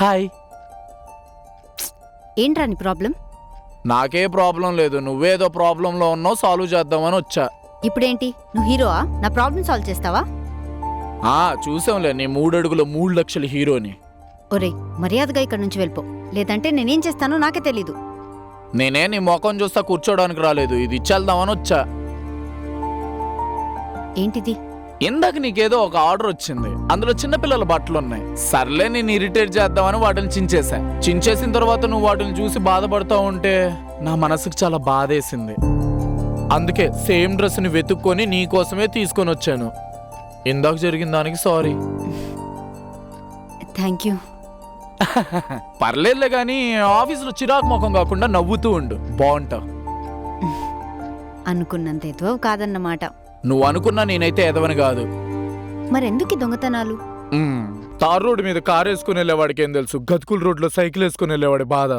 Hi. ఏంట్రా నీ problem? నాకే ప్రాబ్లం లేదు, నువ్వేదో ప్రాబ్లంలో ఉన్నావు, సాల్వ్ చేద్దామని వచ్చా. ఇప్పుడేంటి నువ్వు హీరోవా? నా ప్రాబ్లం సాల్వ్ చేస్తావా? చూసాంలే నీ 3 అడుగుల 3 లక్షల హీరోని. ఒరేయ్, మర్యాదగా ఇక్కడి నుంచి వెళ్ళిపో, లేదంటే నేనేం చేస్తానో నాకే తెలీదు. నేనే నీ ముఖం చూస్తా కూర్చోడానికి రాలేదు, ఇది ఇచ్చేద్దామని వచ్చా. ఏంటిది? ఇందాక నీకేదో ఒక ఆర్డర్ వచ్చింది, అందులో చిన్నపిల్లల బట్టలు ఉన్నాయి. సర్లే నేను ఇరిటేట్ చేద్దామని వాటిని చించేసిన తర్వాత నువ్వు వాటిని చూసి బాధపడతా ఉంటే నా మనసుకు చాలా బాధేసింది. అందుకే సేమ్ డ్రెస్ని వెతుక్కొని నీ కోసమే తీసుకొని వచ్చాను. ఇందాక జరిగిన దానికి సారీ. Thank you. పర్లేదులే కానీ ఆఫీసులో చిరాకు ముఖం కాకుండా నవ్వుతూ ఉండు, బాగుంటావు. అనుకున్నంత ఎదువ కాదన్నమాట. నువ్వు అనుకున్నా నేనైతే ఎదవని కాదు. మరెందుకు ఈ దొంగతనాలు? తార్ రోడ్డు మీద కారు వేసుకుని వెళ్ళేవాడికి ఏం తెలుసు, గతుకుల రోడ్లో సైకిల్ వేసుకుని వెళ్ళేవాడి బాధ.